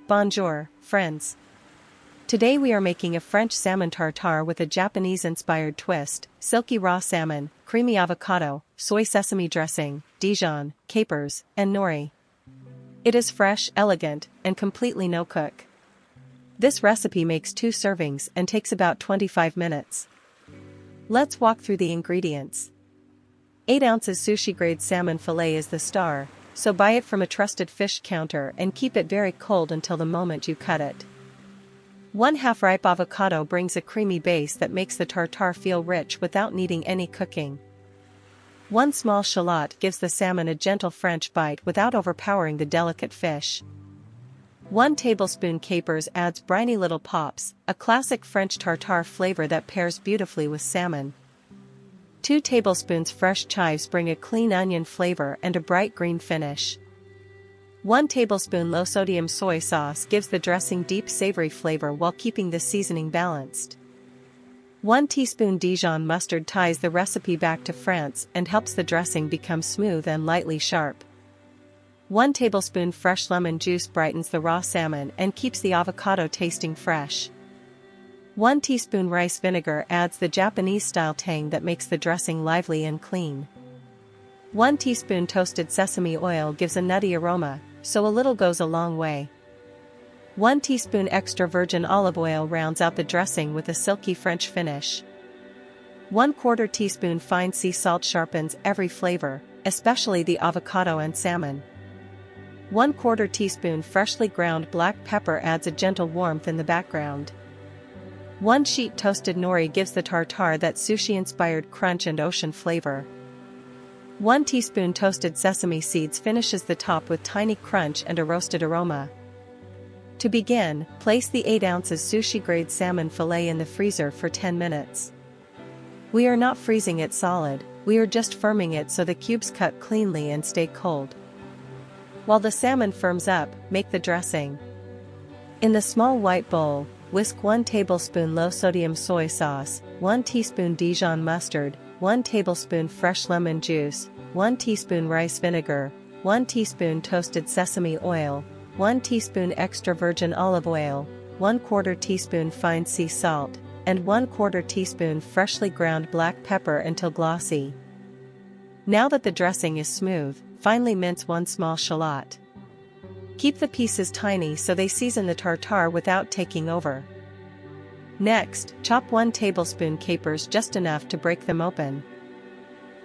Bonjour, friends. Today we are making a French salmon tartare with a Japanese-inspired twist: silky raw salmon, creamy avocado, soy sesame dressing, Dijon, capers, and nori. It is fresh, elegant, and completely no-cook. This recipe makes 2 servings and takes about 25 minutes. Let's walk through the ingredients. 8 ounces sushi-grade salmon fillet is the star, so buy it from a trusted fish counter and keep it very cold until the moment you cut it. 1/2 ripe avocado brings a creamy base that makes the tartare feel rich without needing any cooking. 1 small shallot gives the salmon a gentle French bite without overpowering the delicate fish. 1 tablespoon capers adds briny little pops, a classic French tartare flavor that pairs beautifully with salmon. 2 tablespoons fresh chives bring a clean onion flavor and a bright green finish. 1 tablespoon low-sodium soy sauce gives the dressing deep savory flavor while keeping the seasoning balanced. 1 teaspoon Dijon mustard ties the recipe back to France and helps the dressing become smooth and lightly sharp. 1 tablespoon fresh lemon juice brightens the raw salmon and keeps the avocado tasting fresh. 1 teaspoon rice vinegar adds the Japanese-style tang that makes the dressing lively and clean. 1 teaspoon toasted sesame oil gives a nutty aroma, so a little goes a long way. 1 teaspoon extra virgin olive oil rounds out the dressing with a silky French finish. 1/4 teaspoon fine sea salt sharpens every flavor, especially the avocado and salmon. 1/4 teaspoon freshly ground black pepper adds a gentle warmth in the background. 1 sheet toasted nori gives the tartare that sushi-inspired crunch and ocean flavor. 1 teaspoon toasted sesame seeds finishes the top with tiny crunch and a roasted aroma. To begin, place the 8 ounces sushi-grade salmon fillet in the freezer for 10 minutes. We are not freezing it solid, we are just firming it so the cubes cut cleanly and stay cold. While the salmon firms up, make the dressing. In the small white bowl, whisk 1 tablespoon low-sodium soy sauce, 1 teaspoon Dijon mustard, 1 tablespoon fresh lemon juice, 1 teaspoon rice vinegar, 1 teaspoon toasted sesame oil, 1 teaspoon extra virgin olive oil, 1/4 teaspoon fine sea salt, and 1/4 teaspoon freshly ground black pepper until glossy. Now that the dressing is smooth, finely mince 1 small shallot. Keep the pieces tiny so they season the tartare without taking over. Next, chop 1 tablespoon capers just enough to break them open.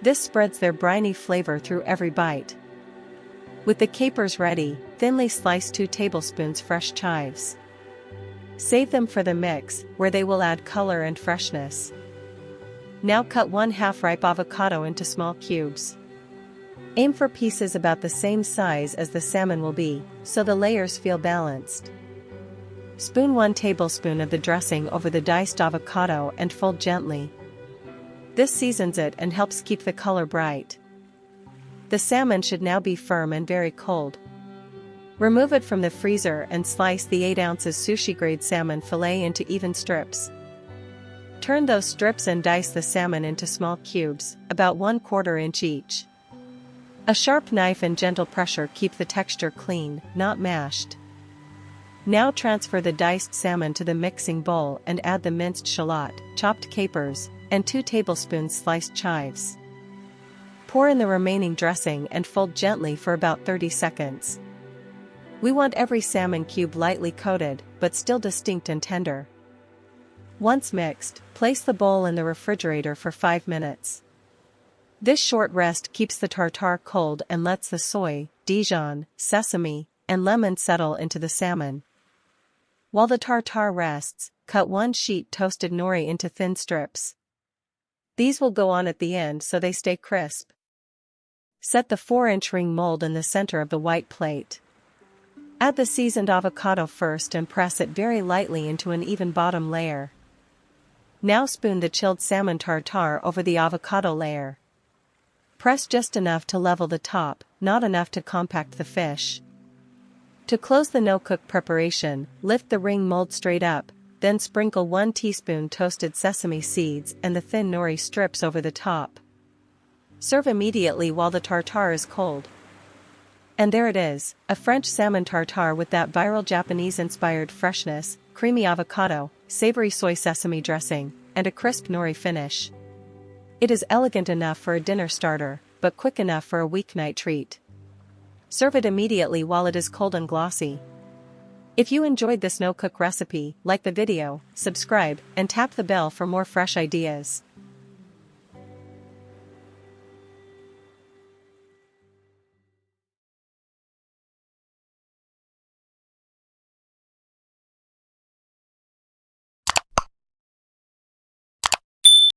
This spreads their briny flavor through every bite. With the capers ready, thinly slice 2 tablespoons fresh chives. Save them for the mix, where they will add color and freshness. Now cut 1/2 ripe avocado into small cubes. Aim for pieces about the same size as the salmon will be, so the layers feel balanced. Spoon 1 tablespoon of the dressing over the diced avocado and fold gently. This seasons it and helps keep the color bright. The salmon should now be firm and very cold. Remove it from the freezer and slice the 8 ounces sushi-grade salmon fillet into even strips. Turn those strips and dice the salmon into small cubes, about 1/4 inch each. A sharp knife and gentle pressure keep the texture clean, not mashed. Now transfer the diced salmon to the mixing bowl and add the minced shallot, chopped capers, and 2 tablespoons sliced chives. Pour in the remaining dressing and fold gently for about 30 seconds. We want every salmon cube lightly coated, but still distinct and tender. Once mixed, place the bowl in the refrigerator for 5 minutes. This short rest keeps the tartare cold and lets the soy, Dijon, sesame, and lemon settle into the salmon. While the tartare rests, cut 1 sheet toasted nori into thin strips. These will go on at the end so they stay crisp. Set the 4-inch ring mold in the center of the white plate. Add the seasoned avocado first and press it very lightly into an even bottom layer. Now spoon the chilled salmon tartare over the avocado layer. Press just enough to level the top, not enough to compact the fish. To close the no-cook preparation, lift the ring mold straight up, then sprinkle 1 teaspoon toasted sesame seeds and the thin nori strips over the top. Serve immediately while the tartare is cold. And there it is, a French salmon tartare with that viral Japanese-inspired freshness, creamy avocado, savory soy sesame dressing, and a crisp nori finish. It is elegant enough for a dinner starter, but quick enough for a weeknight treat. Serve it immediately while it is cold and glossy. If you enjoyed this no-cook recipe, like the video, subscribe, and tap the bell for more fresh ideas.